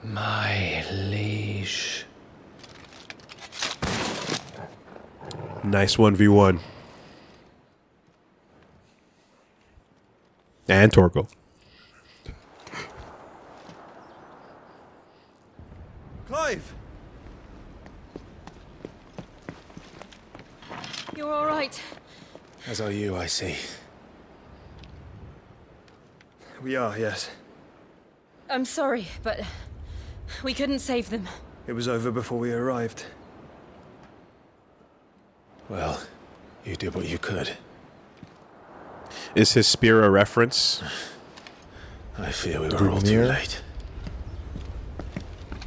My liege. Nice 1v1. And Torgal. Clive! You're all right. As are you, I see. We are, yes. I'm sorry, but we couldn't save them. It was over before we arrived. Well, you did what you could. Is his spear a reference? I fear we were all too late.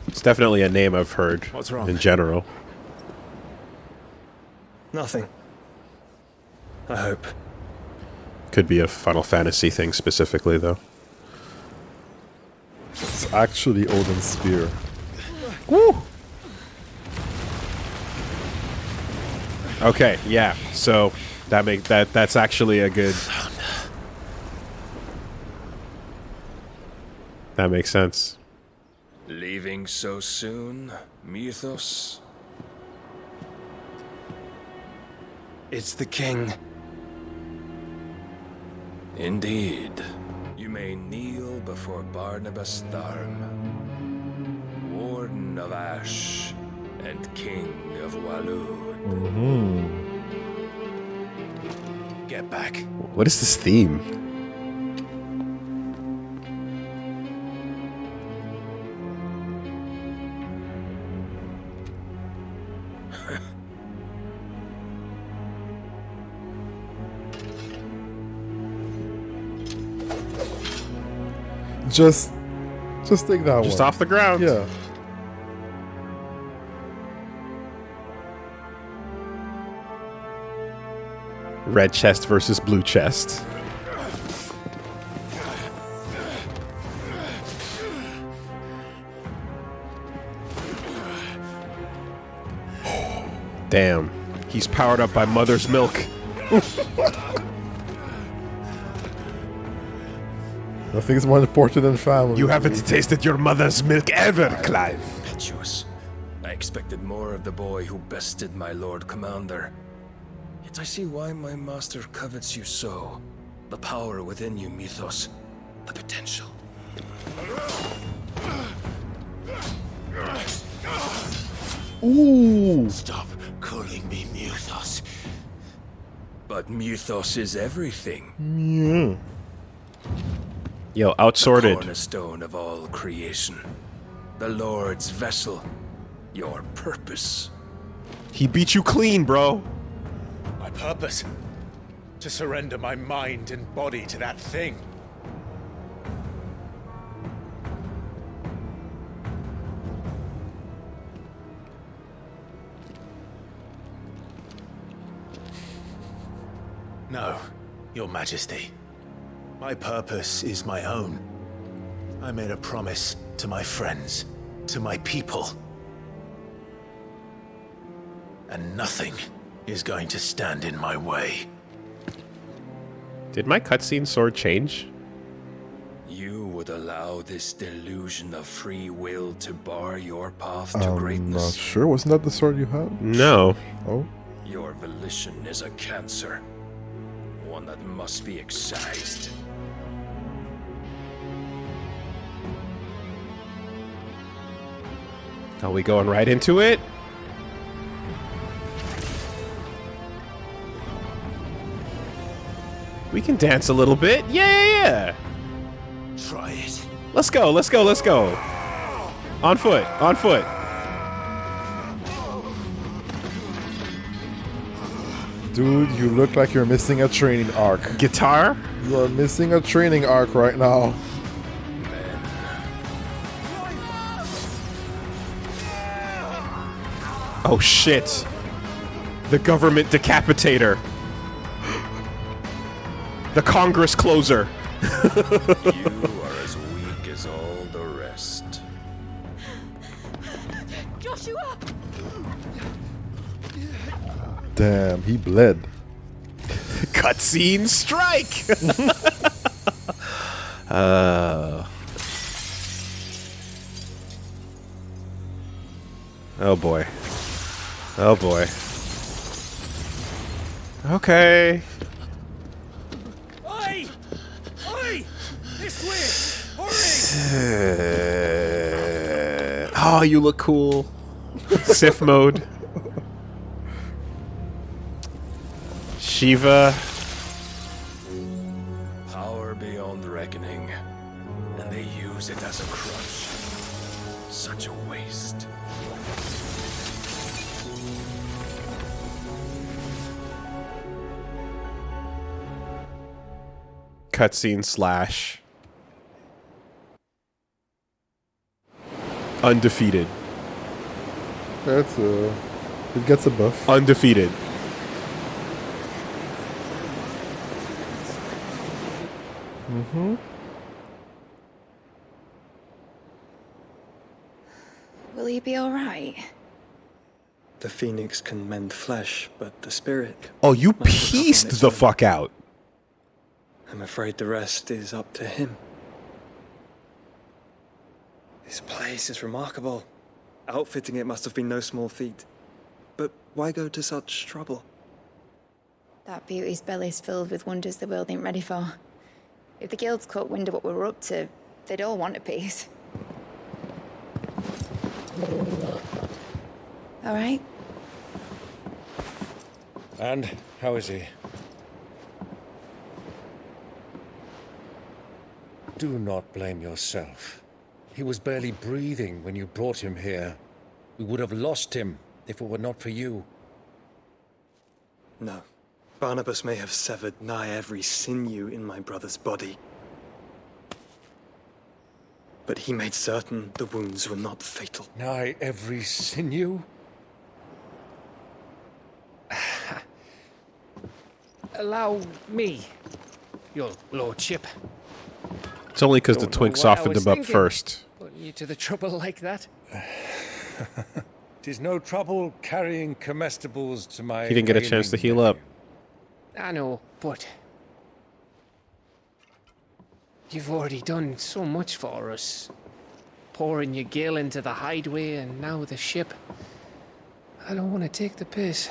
It's definitely a name I've heard. What's wrong? In general. Nothing. I hope. Could be a Final Fantasy thing specifically, though. It's actually Odin's spear. Woo! Okay, yeah. So that's actually a good. That makes sense. Leaving so soon, Mythos? It's the king. Indeed. You may kneel before Barnabas Tharm, Warden of Ash and King of Walud. Get back. What is this theme? Just take that one. Just off the ground. Yeah. Red chest versus blue chest. Damn. He's powered up by mother's milk. Nothing's more important than family. You haven't tasted your mother's milk ever, Clive. Impetuous. I expected more of the boy who bested my Lord Commander. Yet I see why my master covets you so. The power within you, Mythos. The potential. Ooh. Stop calling me Mythos. But Mythos is everything. Yeah. Yo, The outsorted. cornerstone of all creation. The Lord's vessel. Your purpose. He beat you clean, bro. My purpose? To surrender my mind and body to that thing. No, Your Majesty. My purpose is my own. I made a promise to my friends, to my people. And nothing is going to stand in my way. Did my cutscene sword change? You would allow this delusion of free will to bar your path to Not greatness? sure. Wasn't that the sword you had? No. Oh. Your volition is a cancer. One that must be excised. Are we going right into it? We can dance a little bit. Yeah. Try it. Let's go. On foot. Dude, you look like you're missing a training arc. Guitar? You are missing a training arc right now. Oh shit. The government decapitator. The Congress closer. You are as weak as all the rest. Joshua! Damn, he bled. Cutscene strike! Oh boy. Oh boy. Okay. Oi! Oi! This way! Hurry! Oh, you look cool. Sif mode. Shiva. Power beyond reckoning, and they use it as a crutch. Such a waste. Cutscene slash. Undefeated. That's it gets a buff. Undefeated. Will he be alright? The phoenix can mend flesh, but the spirit... Oh, you must recover on pieced its the own. fuck out. I'm afraid the rest is up to him. This place is remarkable. Outfitting it must have been no small feat. But why go to such trouble? That beauty's belly's filled with wonders the world ain't ready for. If the guilds caught wind of what we were up to, they'd all want a piece. All right? And how is he? Do not blame yourself. He was barely breathing when you brought him here. We would have lost him if it were not for you. No. Barnabas may have severed nigh every sinew in my brother's body. But he made certain the wounds were not fatal. Nigh every sinew? Allow me, your lordship. It's only because the Don't know twink what I softened was him up thinking, first. Putting you to the trouble like that. 'Tis no trouble carrying comestibles to my... He didn't get a chance to ailing heal up. nephew. I know, but you've already done so much for us. Pouring your gil into the hideaway and now the ship. I don't want to take the piss.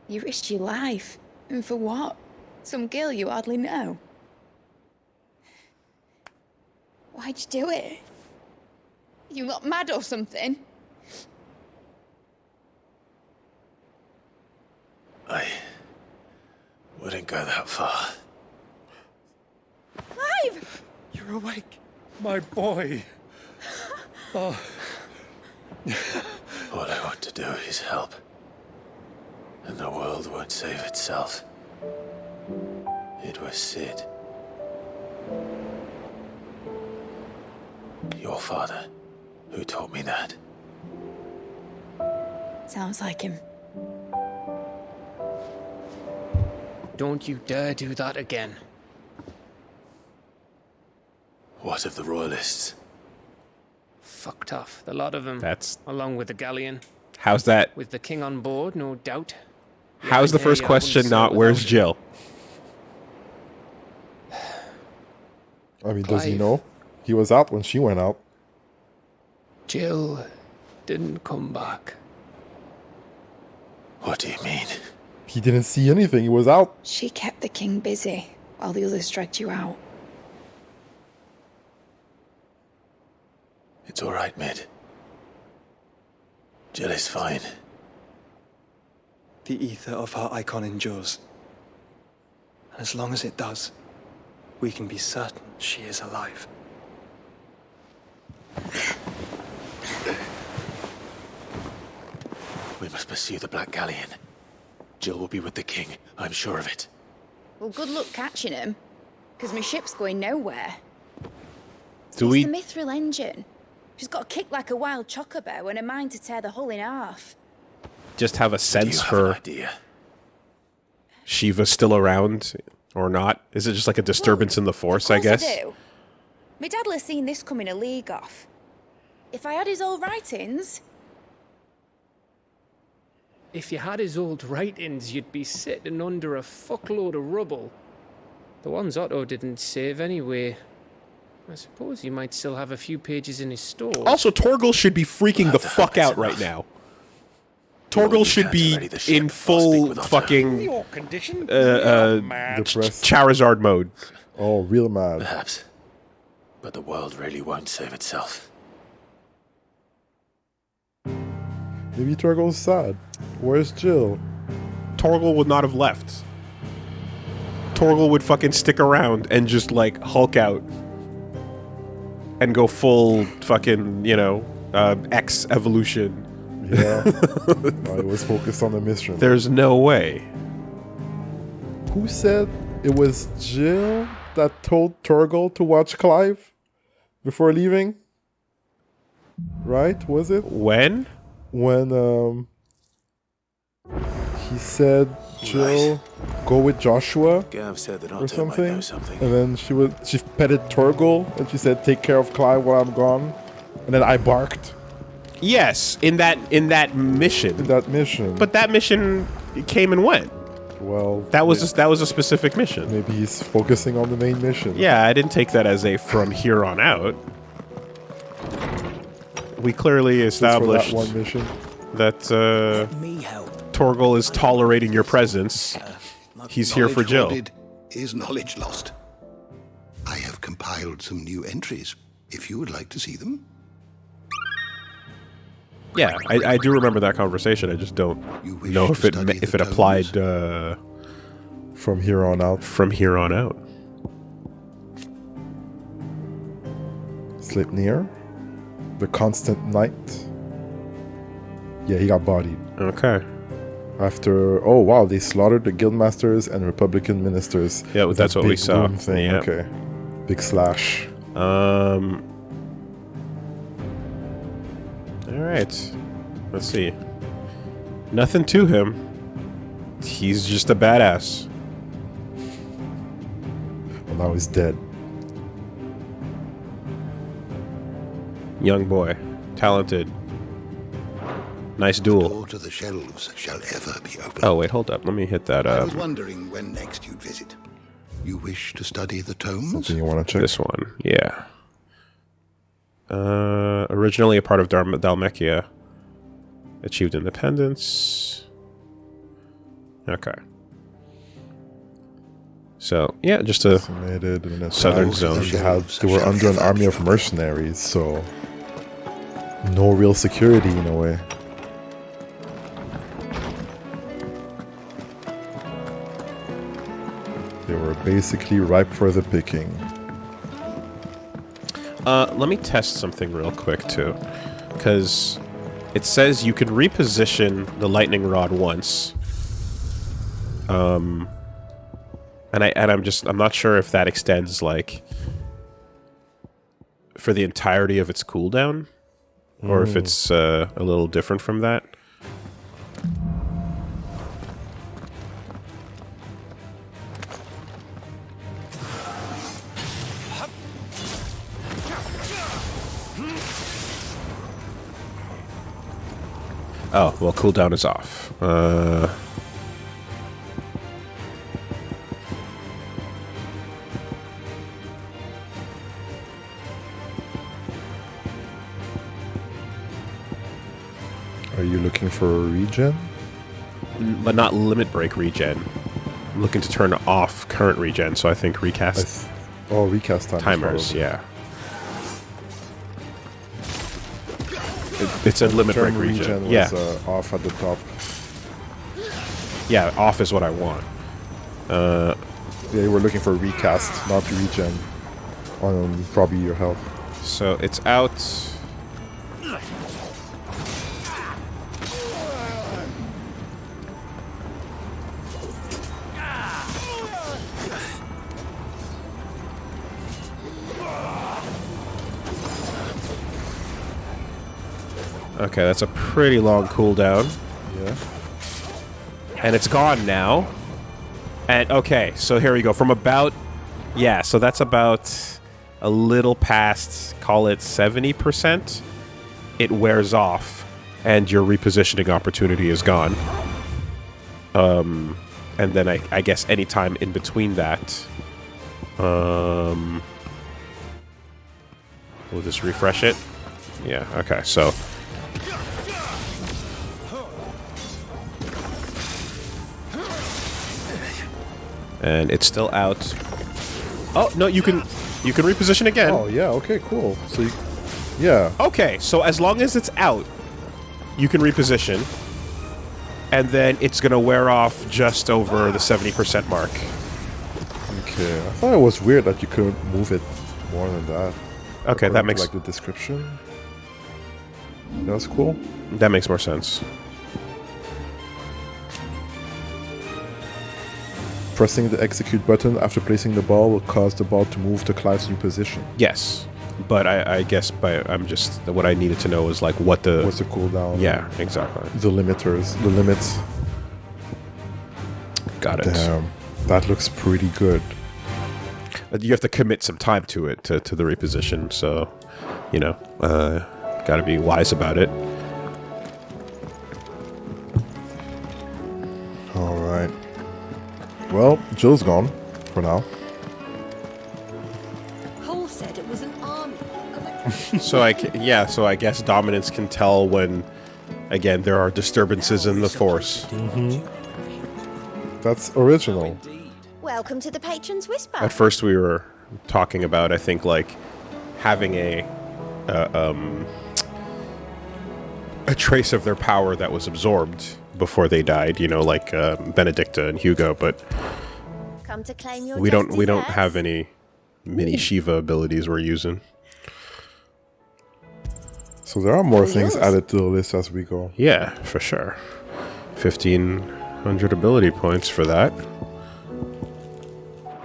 You risked your life. And for what? Some girl you hardly know. Why'd you do it? You not mad or something? I wouldn't go that far. Clive! You're awake, my boy. Oh, All I want to do is help. And the world won't save itself. It was Sid. Your father, who taught me that. Sounds like him. Don't you dare do that again. What of the royalists? Fucked off, the lot of them. That's... Along with the galleon. How's that? With the king on board, no doubt. How's the first question not, where's Jill? I mean, does he Clive. know? He was out when she went out. Jill didn't come back. What do you mean? He didn't see anything. He was out. She kept the king busy while the others dragged you out. It's all right, Mid. Jill is fine. The ether of her icon endures. And as long as it does, we can be certain she is alive. We must pursue the Black Galleon. Jill will be with the king, I'm sure of it. Well, good luck catching him, because my ship's going nowhere. Do It's we... the Mithril engine. She's got a kick like a wild chocobo and a mind to tear the hull in half. just have a Do you sense have an for idea? Shiva still around or not? Is it just like a disturbance in the force, I guess? Of course I do. My dad'll have seen this coming a league off. If I had his old writings, If you had his old writings, you'd be sitting under a fuckload of rubble. The ones Otto didn't save anyway. I suppose he might still have a few pages in his store. Also, Torgal should be freaking the fuck out right now. Torgal should be in full fucking Your condition? Depressed. Charizard mode. Oh, real mad. Perhaps. But the world really won't save itself. Maybe Torgal's sad. Where's Jill? Torgal would not have left. Torgal would fucking stick around and just like Hulk out and go full fucking, you know, X evolution. Yeah. I was focused on the mission. There's no way. Who said it was Jill that told Torgal to watch Clive before leaving? Right? Was it? When? When he said, Jill, go with Joshua Gav said that or Otto might know something. something. And then she petted Torgal and she said, take care of Clive while I'm gone. And then I barked Yes, in that mission. in that mission. But that mission came and went. well, That was a specific mission. maybe he's focusing on the main mission. Yeah, I didn't take that as a from here on out. We clearly Just for established that one mission. that Me help. Torgal is tolerating your presence. He's here for Knowledge Jill. hoarded is knowledge lost. I have compiled some new entries, if you would like to see them. Yeah, I do remember that conversation. I just don't You wish know to if it study if the it applied From here on out. from here on out. Sleipnir. The Constant Night. Yeah, he got bodied. Okay. After, oh wow, they slaughtered the guildmasters and Republican ministers. Yeah, With that's that what we big saw. boom Thing. Yeah. Okay. Big slash. All right. Let's see. Nothing to him. He's just a badass. Well, now he's dead. Young boy, talented. Nice duel. Door to the shelves shall ever be open. Oh wait, hold up. Let me hit that. I was wondering when next you'd visit. You wish to study the tomes? Something you want to check? This one, yeah. Originally a part of Dalmekia. Achieved independence. Okay. So yeah, just a Decimated in a southern town. zone. They were under an army of mercenaries, so no real security in a way. They were basically ripe for the picking. Let me test something real quick too, because it says you can reposition the lightning rod once. And I'm not sure if that extends like for the entirety of its cooldown, or if it's a little different from that. Oh, well, cooldown is off. Are you looking for a regen? But not limit break regen. I'm looking to turn off current regen, so I think recast Recast timers, yeah. It's a limit break Turn regen. was Yeah, off at the top. yeah, off is what I want. Yeah, you were looking for recast, not regen. On probably your health. So it's out. Okay, that's a pretty long cooldown. Yeah. And it's gone now. And okay, so here we go. From about, yeah, so that's about a little past, call it 70%. it wears off, and your repositioning opportunity is gone. And then I guess any time in between that, we'll just refresh it. Yeah, okay, so... And it's still out. Oh, no, you can reposition again. Oh, yeah, okay, cool. So, yeah. Okay, so as long as it's out, you can reposition. And then it's going to wear off just over the 70% mark. Okay, I thought it was weird that you couldn't move it more than that. Okay, that makes... like the description. That's cool. That makes more sense. Pressing the execute button after placing the ball will cause the ball to move to Clive's new position. Yes, but I guess I'm just... What I needed to know was like what the... What's the cooldown? Yeah, exactly. The limiters, the limits. Got it. Damn, that looks pretty good. You have to commit some time to it, to the reposition, so, you know, gotta be wise about it. Alright. Well, Jill's gone, for now. Cole said it was an army. So I guess Dominance can tell when, again, there are disturbances in the Force. Mm-hmm. That's original. Welcome to the Patron's Whisper. At first we were talking about, I think, like, having a trace of their power that was absorbed before they died, you know, like Benedicta and Hugo, but Come to claim your we don't have any mini Shiva abilities we're using. So there are more things added to the list as we go. Yeah, for sure. 1,500 ability points for that.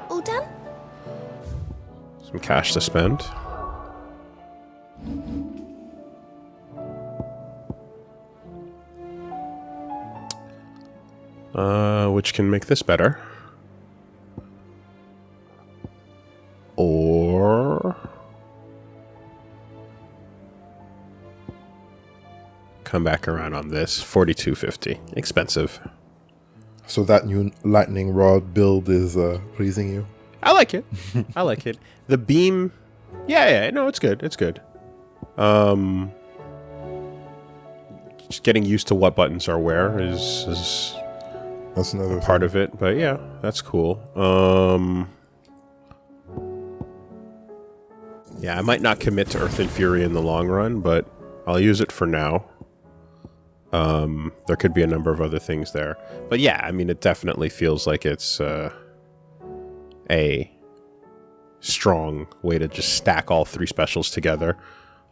All done? Some cash to spend. Which can make this better. Or... come back around on this. 4250. Expensive. So that new lightning rod build is pleasing you? I like it. I like it. The beam... Yeah, no, it's good. It's good. Just getting used to what buttons are where is that's another part of it. But yeah, that's cool. Yeah, I might not commit to Earth and Fury in the long run, but I'll use it for now. There could be a number of other things there. But yeah, I mean, it definitely feels like it's a strong way to just stack all three specials together.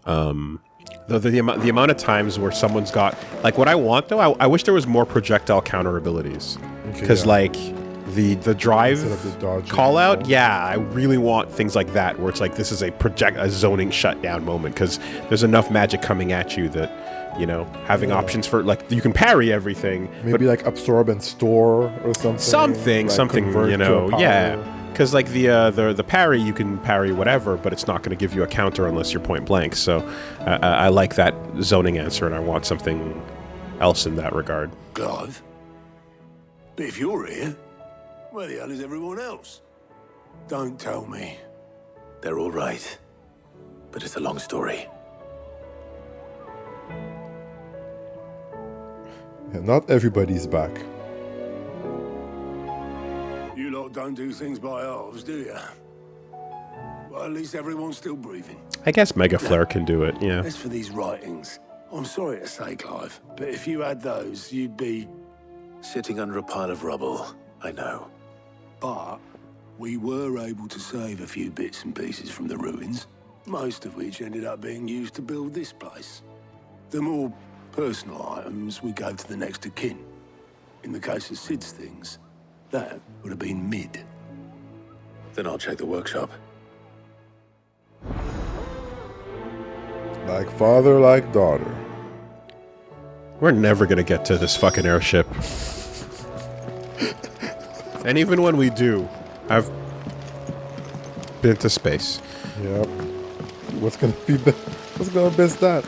The amount of times where someone's got... Like, what I want, though, I wish there was more projectile counter abilities. Because, like, the drive call-out, yeah, I really want things like that, where it's like, this is a zoning shutdown moment, because there's enough magic coming at you that, you know, having options for, like, you can parry everything. Maybe, like, absorb and store or something. Something, you know, yeah. Because, like, the parry, you can parry whatever, but it's not going to give you a counter unless you're point blank. So I like that zoning answer, and I want something else in that regard. Clive? But if you're here, where the hell is everyone else? Don't tell me. They're all right. But it's a long story. Yeah, not everybody's back. You lot don't do things by halves, do you? Well, at least everyone's still breathing. I guess Mega Flare can do it, yeah. As for these writings, I'm sorry to say, Clive, but if you had those, you'd be... sitting under a pile of rubble, I know. But we were able to save a few bits and pieces from the ruins, most of which ended up being used to build this place. The more personal items we gave to the next of kin. In the case of Sid's things, that would have been mid. Then I'll check the workshop. Like father, like daughter. We're never gonna get to this fucking airship. And even when we do, I've been to space. Yep. What's gonna miss that?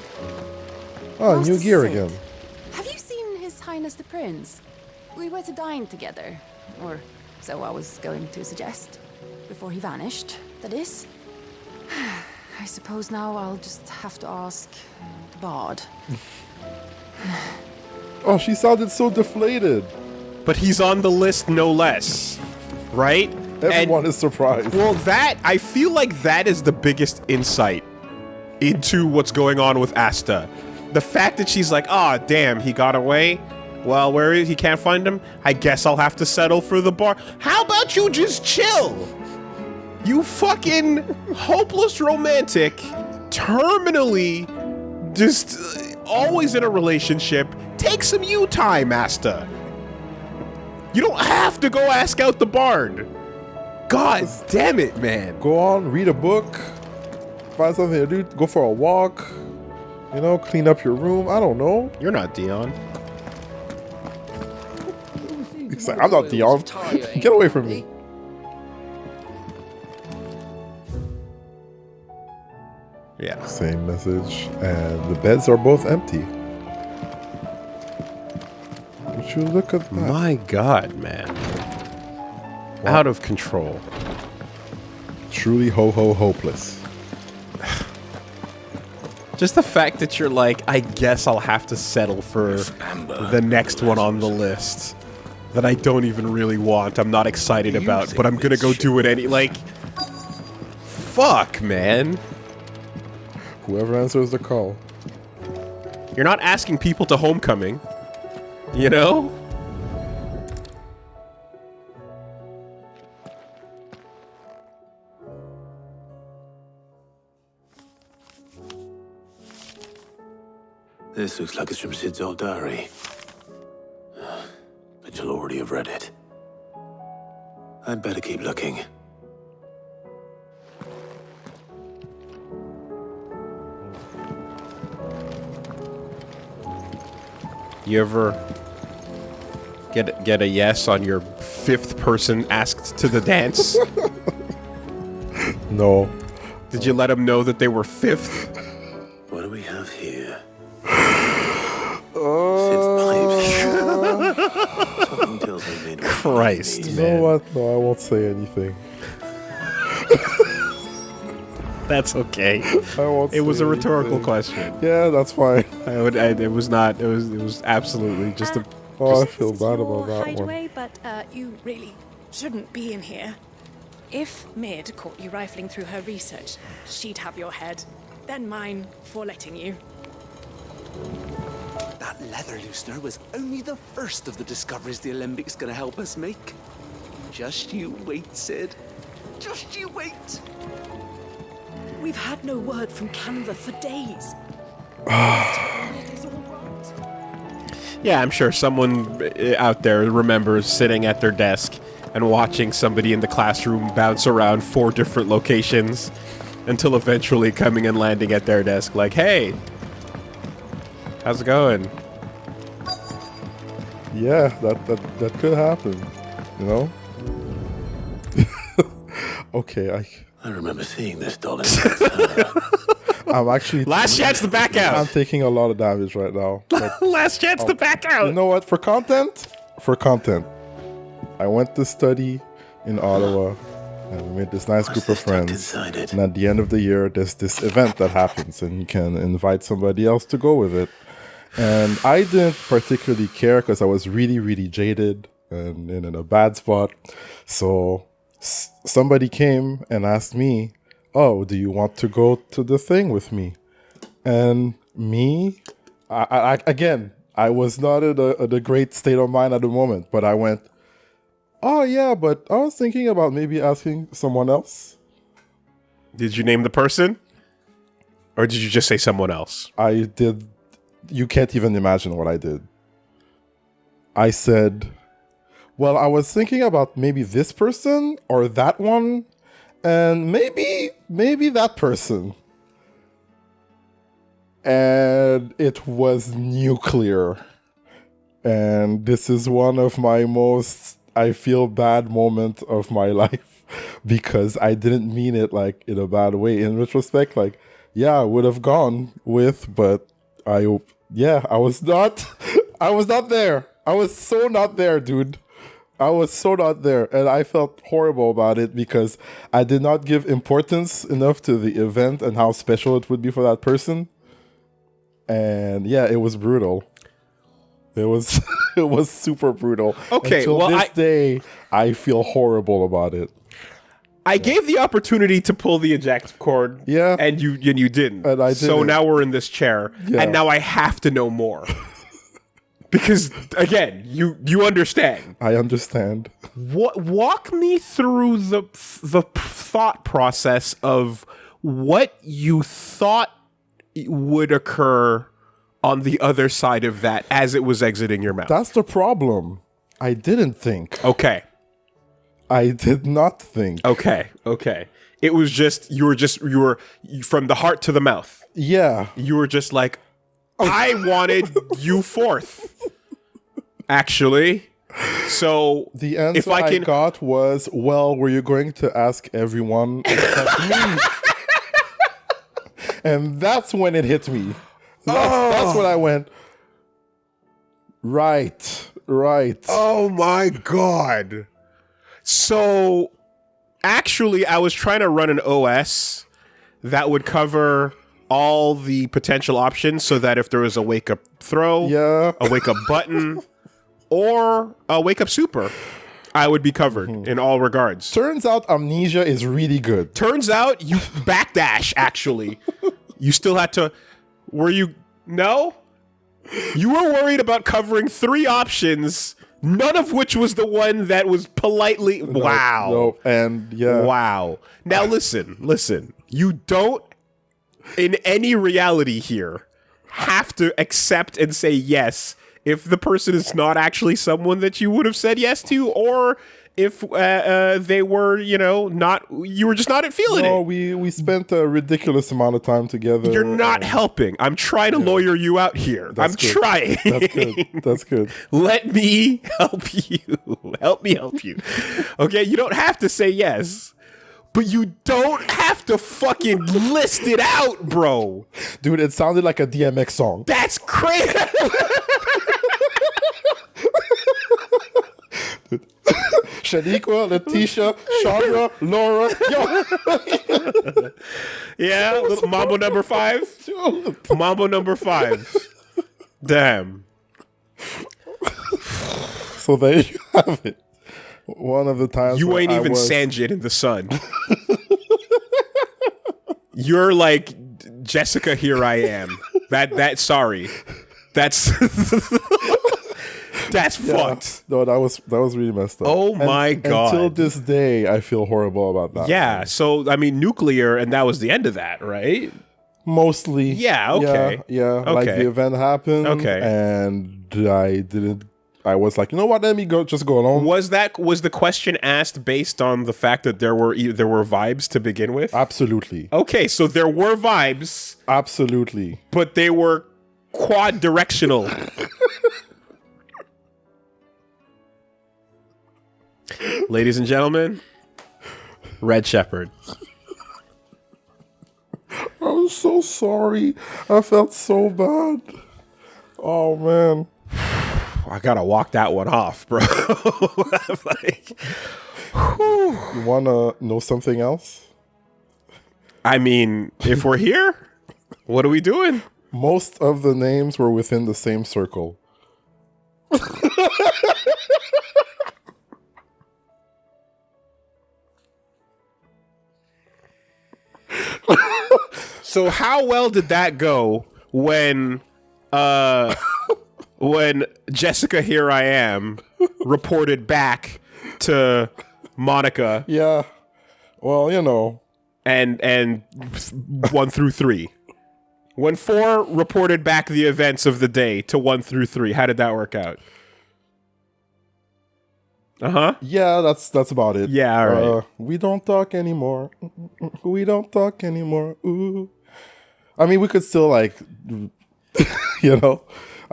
Oh, Master new gear Sid, again. Have you seen His Highness the Prince? We were to dine together, or so I was going to suggest. Before he vanished, that is. I suppose now I'll just have to ask the Bard. Oh, she sounded so deflated. But he's on the list no less, right? Everyone is surprised. Well, I feel like that is the biggest insight into what's going on with Asta. The fact that she's like, ah, oh, damn, he got away. Well, where is he? Can't find him. I guess I'll have to settle for the bar. How about you just chill? You fucking hopeless romantic, terminally, just always in a relationship. Take some you time, Asta. You don't have to go ask out the bard. God damn it, man. Go on, read a book, find something to do, go for a walk, you know, clean up your room. I don't know. You're not Dion. He's like, I'm not Dion. Get away from me. Yeah. Same message. And the beds are both empty. Would you look at that? My God, man. Wow. Out of control. Truly hopeless. Just the fact that you're like, I guess I'll have to settle for the next one on the list that I don't even really want. I'm not excited about, but I'm gonna go do it like, fuck, man. Whoever answers the call. You're not asking people to homecoming, you know? This looks like it's from Sid's old diary. But you'll already have read it. I'd better keep looking. You ever get a yes on your 5th person asked to the dance? No. Did you let them know that they were 5th? What do we have here? Christ, you man. know what? No, I won't say anything. That's okay. I won't. It was a say rhetorical anything. question. Yeah, that's fine. It was not. It was absolutely just a. Oh, I feel bad about that hideaway, but you really shouldn't be in here. If Mid caught you rifling through her research, she'd have your head, then mine for letting you. That leather loosener was only the first of the discoveries the Alembic gonna help us make. Just you wait, Sid. Just you wait. We've had no word from Canva for days. Yeah, I'm sure someone out there remembers sitting at their desk and watching somebody in the classroom bounce around 4 different locations until eventually coming and landing at their desk like, hey, how's it going? Yeah, that could happen, you know? Okay, I remember seeing this doll in I'm actually... Last chance to back out! I'm taking a lot of damage right now. Last chance to back out! You know what? For content, I went to study in Ottawa, and we made this nice group of friends. And at the end of the year, there's this event that happens, and you can invite somebody else to go with it. And I didn't particularly care because I was really, really jaded and in a bad spot. So somebody came and asked me, oh, do you want to go to the thing with me? And me, I was not in a great state of mind at the moment, but I went, oh yeah, but I was thinking about maybe asking someone else. Did you name the person? Or did you just say someone else? I did. You can't even imagine what I did. I said, well, I was thinking about maybe this person or that one, and maybe that person. And it was nuclear. And this is one of my most, I feel bad moment of my life because I didn't mean it like in a bad way. In retrospect, like, yeah, I would have gone with, but Yeah, I was not there. I was so not there, dude. I was so not there, and I felt horrible about it because I did not give importance enough to the event and how special it would be for that person. And yeah, it was brutal. It was it was super brutal. Okay, until well, this day, I feel horrible about it. I gave the opportunity to pull the eject cord, yeah, and you didn't. And I so didn't. now we're in this chair, Yeah. and now I have to know more. Because again, you understand. I understand. Walk me through the thought process of what you thought would occur on the other side of that as it was exiting your mouth. That's the problem. I didn't think. Okay. I did not think. Okay. It was just you were from the heart to the mouth. Yeah. You were just like, I wanted you fourth. Actually. So the answer I got was, well, were you going to ask everyone except me? And that's when it hit me. That's when I went, right. Oh my God. So actually, I was trying to run an OS that would cover all the potential options so that if there was a wake up throw, a wake up button, or a wake up super, I would be covered in all regards. Turns out amnesia is really good. Turns out you backdash, actually. You still had to... No? You were worried about covering 3 options, none of which was the one that was politely... Wow. No, and yeah. Wow. Now listen. You don't, in any reality here, have to accept and say yes if the person is not actually someone that you would have said yes to, or if they were, you were just not feeling it. No, we spent a ridiculous amount of time together. You're not helping. I'm trying to lawyer you out here. I'm trying. That's good. Let me help you. Help me help you. Okay, you don't have to say yes. But you don't have to fucking list it out, bro. Dude, it sounded like a DMX song. That's crazy. Shaniqua, Letitia, Chandra, Laura. Yo. Yeah, Mambo number 5. Mambo number 5. Damn. So there you have it. One of the times you ain't even Sanjit in the sun. You're like Jessica. Here I am. Sorry. That's fucked. No, that was really messed up. Oh my God. Until this day, I feel horrible about that. Yeah. So I mean, nuclear, and that was the end of that, right? Mostly. Yeah. Okay. Yeah. Okay. Like the event happened. Okay. And I was like, you know what? Let me go along. Was the question asked based on the fact that there were vibes to begin with? Absolutely. Okay, so there were vibes. Absolutely. But they were quad directional. Ladies and gentlemen, Red Shepherd. I'm so sorry. I felt so bad. Oh man. I gotta walk that one off, bro. You wanna know something else? I mean, if we're here, what are we doing? Most of the names were within the same circle. So how well did that go when Jessica Here I Am reported back to Monica? Yeah. Well, and 1 through 3. When 4 reported back the events of the day to 1 through 3, how did that work out? Yeah, that's about it. Yeah, all right. We don't talk anymore. We don't talk anymore. Ooh. I mean, we could still I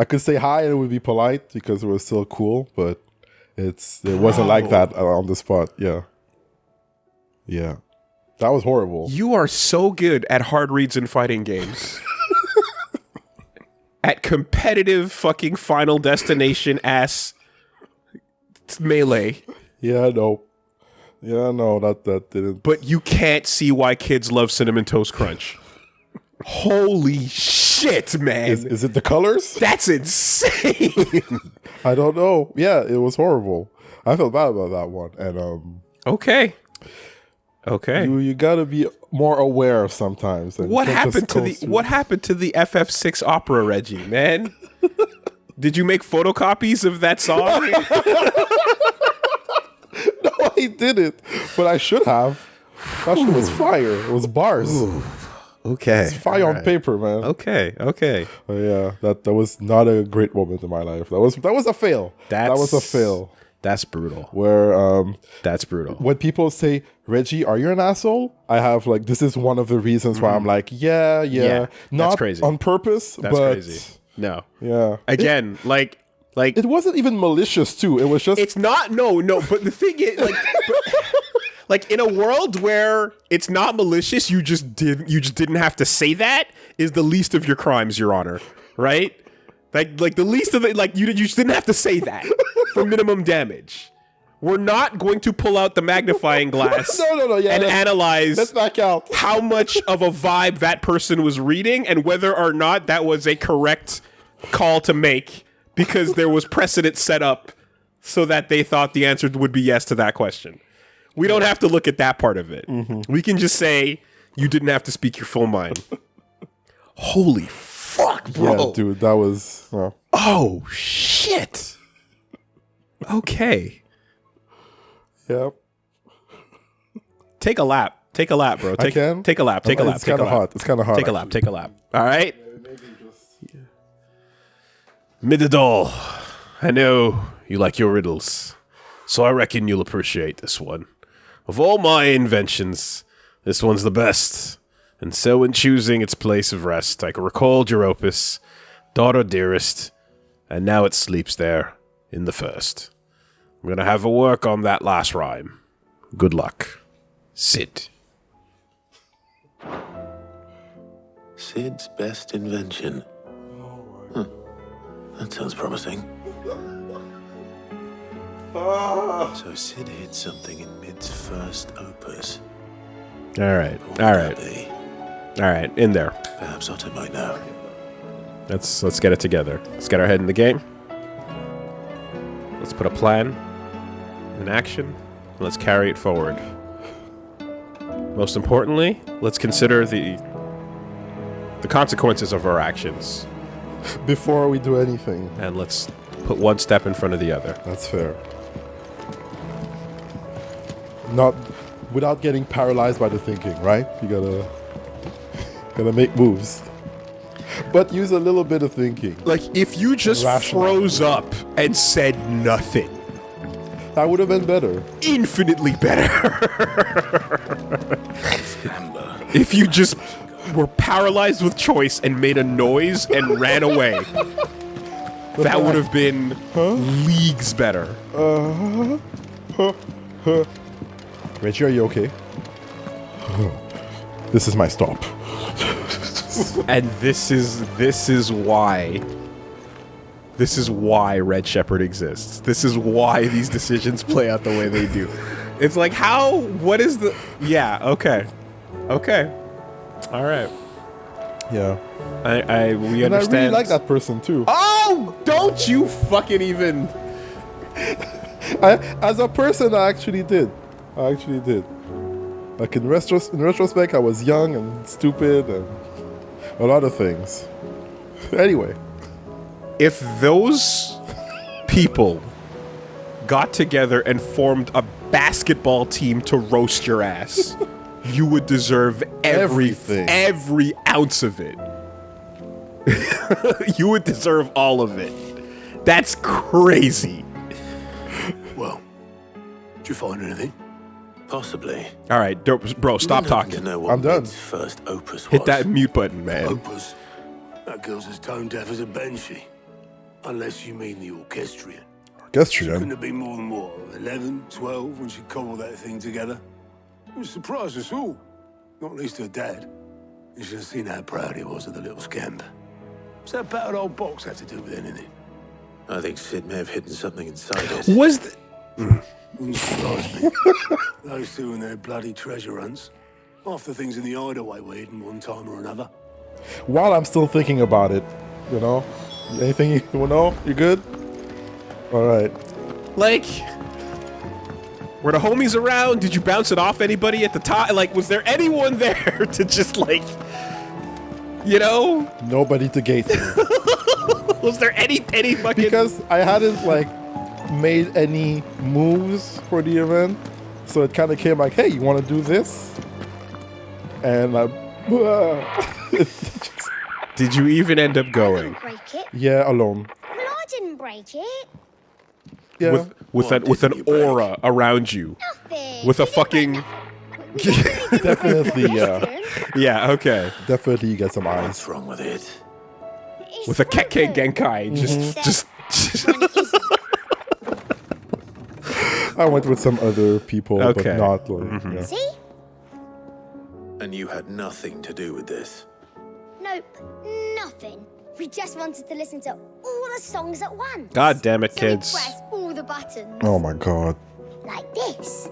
could say hi and it would be polite because it was still cool, but it wasn't like that on the spot. Yeah. Yeah. That was horrible. You are so good at hard reads and fighting games. at competitive fucking Final Destination ass melee. Yeah, I know. Yeah, no, that didn't. But you can't see why kids love Cinnamon Toast Crunch. Holy shit, man. Is it the colors? That's insane. I don't know. Yeah, it was horrible. I felt bad about that one. And Okay. You gotta be more aware sometimes. What happened to the FF6 opera, Reggie, man? Did you make photocopies of that song? No, I didn't. But I should have. That shit was fire. It was bars. Ooh. Okay. It's fire on paper, man. Okay. Yeah, that was not a great moment in my life. That was a fail. That was a fail. That's brutal. Where that's brutal. When people say, Reggie, are you an asshole? I have like, this is one of the reasons why I'm like, yeah. Not that's crazy. On purpose, that's but crazy. No. Yeah. Again, like it wasn't even malicious too. It was just it's not no, but the thing is like in a world where it's not malicious, you just didn't have to say that is the least of your crimes, Your Honor. Right? Like the least of it, like you just didn't have to say that for minimum damage. We're not going to pull out the magnifying glass and analyze let's back out. How much of a vibe that person was reading and whether or not that was a correct call to make because there was precedent set up so that they thought the answer would be yes to that question. We don't have to look at that part of it. Mm-hmm. We can just say you didn't have to speak your full mind. Holy fuck, bro. Yeah, dude, that was... Oh, shit. Okay. Yep. Take a lap, bro. Take a lap. It's kind of hot. It's kind of hot. Take a lap. All right? Midadol, I know you like your riddles, so I reckon you'll appreciate this one. Of all my inventions, this one's the best. And so in choosing its place of rest, I recalled your opus, daughter dearest, and now it sleeps there in the first. I'm gonna have a work on that last rhyme. Good luck. Sid. Sid's best invention. Huh. That sounds promising. So Sid hid something in Mid's first opus. All right. In there. Perhaps Otto might know. Let's get it together. Let's get our head in the game. Let's put a plan in action. And let's carry it forward. Most importantly, let's consider the consequences of our actions before we do anything. And let's put one step in front of the other. That's fair. Not without getting paralyzed by the thinking, right? You gotta make moves. But use a little bit of thinking. Like, if you just froze up and said nothing. That would have been better. Infinitely better. If you just were paralyzed with choice and made a noise and ran away. That would have been leagues better. Reggie, are you okay? This is my stop. And this is why Red Shepherd exists. This is why these decisions play out the way they do. It's like, what is the... Yeah, okay. All right. Yeah. We understand. And I really like that person too. Oh, don't you fucking even... As a person, I actually did. Like in retrospect, I was young and stupid and a lot of things. Anyway. If those people got together and formed a basketball team to roast your ass, you would deserve everything. Every ounce of it. You would deserve all of it. That's crazy. Well, did you find anything? Possibly. All right, bro, stop talking. To know what I'm done. Mid's first opus was. Hit that mute button, man. Opus? That girl's as tone deaf as a banshee. Unless you mean the orchestrion. She couldn't have been more than, 11, 12 when she cobbled that thing together? It was surprised us all. Not least her dad. You should have seen how proud he was of the little scamp. What's that battered old box have to do with anything? I think Sid may have hidden something inside it. Was Wouldn't surprise me. Those two and their bloody treasure hunts. Half the things in the hideaway were hidden one time or another. While I'm still thinking about it, you know, anything you know? You good? All right. like, were the homies around? Did you bounce it off anybody at the top? Like, was there anyone there to just like, you know? Nobody to gate me. Was there any fucking? Because I hadn't like made any moves for the event, so it kind of came like, hey, you want to do this? And I. Did you even end up going? Break it. Yeah, alone. Well, I didn't break it. Yeah. With an aura around you. Nothing. With a fucking. Definitely, yeah. Yeah. Okay. Definitely, you get some eyes. What's wrong with it? With a Kekkei Genkai, just. I went with some other people, but Okay. not like. Yeah. See? And you had nothing to do with this. Nope, nothing. We just wanted to listen to all the songs at once. God damn it, So kids. we pressed all the buttons. Oh my god. Like this.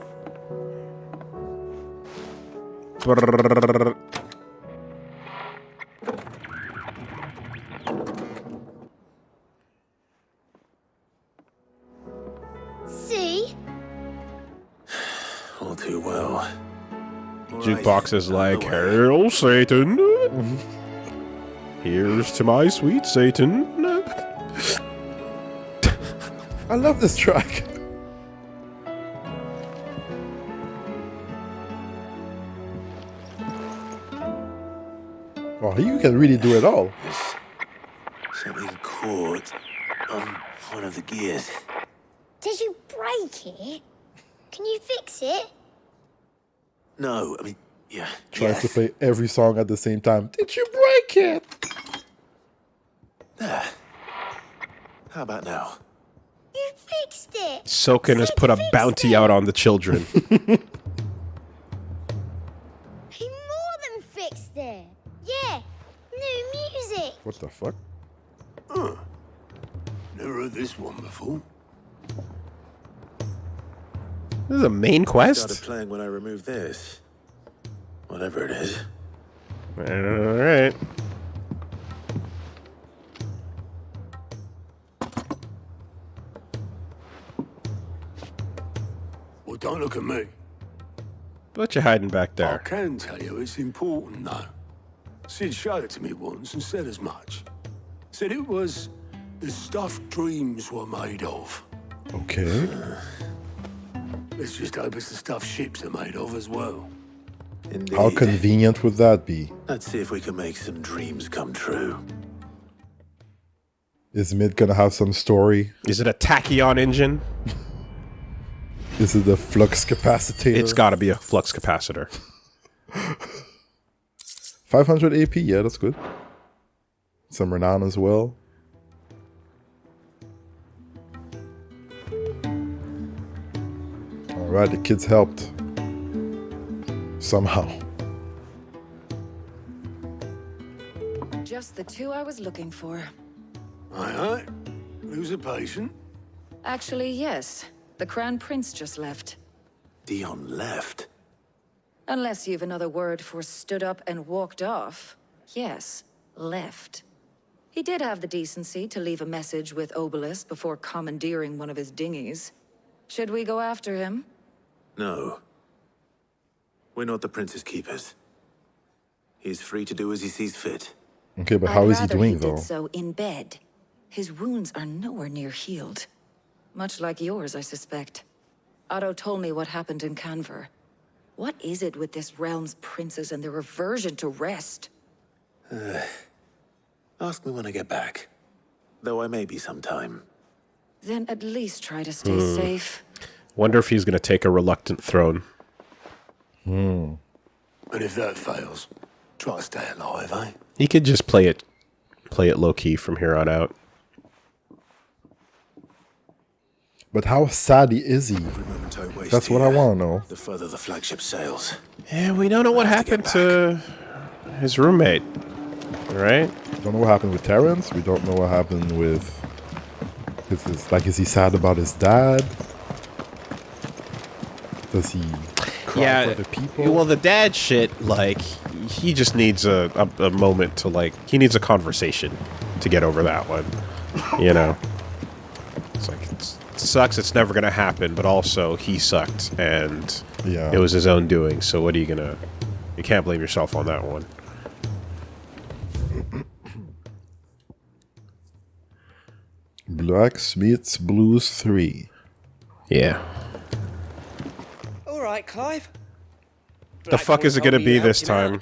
See? All too well. Jukebox is like, "Hail Satan! Here's to my sweet Satan." I love this track. Oh, you can really do it all. Something caught on one of the gears. Did you break it? Can you fix it? No, I mean, yeah. Tries to play every song at the same time. Did you break it? There. How about now? You fixed it. Soken has put a bounty out on the children. He more than fixed it. Yeah, new music. What the fuck? Never heard this one before. This is a main quest? Started playing when I removed this. Whatever it is. Alright. Well, don't look at me. What you hiding back I there? can tell you it's important, though. Sid showed it to me once and said as much. Said it was the stuff dreams were made of. Okay. Let's just hope it's the stuff ships are made of as well. Indeed. How convenient would that be? Let's see if we can make some dreams come true. Is Mid gonna have some story? Is it a tachyon engine? Is it the flux capacitor? It's gotta be a flux capacitor. 500 AP, yeah, that's good. Some renown as well. Alright, the kids helped. Somehow. Just the two I was looking for. Aye. Who's a patient? Actually, yes. The Crown Prince just left. Dion left. Unless you've another word for stood up and walked off. Yes, left. He did have the decency to leave a message with Obelisk before commandeering one of his dinghies. Should we go after him? No. We're not the prince's keepers. He's free to do as he sees fit. Okay, but how is he I'd rather doing he though? did so in bed. His wounds are nowhere near healed. Much like yours, I suspect. Otto told me what happened in Canver. What is it with this realm's princes and their aversion to rest? Ask me when I get back. Though I may be sometime. Then at least try to stay safe. Wonder if he's gonna take a reluctant throne. And if that fails, try to stay alive, eh? He could just play it low key from here on out. But how sad is he? That's what I want to know. The further the flagship sails. Yeah, we don't know what happened to his roommate. Right? We don't know what happened with Terrence. We don't know what happened with is he sad about his dad? Does he cry for the people? Well, the dad shit, like, he just needs a moment to, like, he needs a conversation to get over that one. You know? It's like, it sucks, it's never gonna happen, but also he sucked, and it was his own doing, so what are you gonna... You can't blame yourself on that one. Blacksmith's Blues 3. Yeah. All right, Clive. The fuck is it gonna be this time?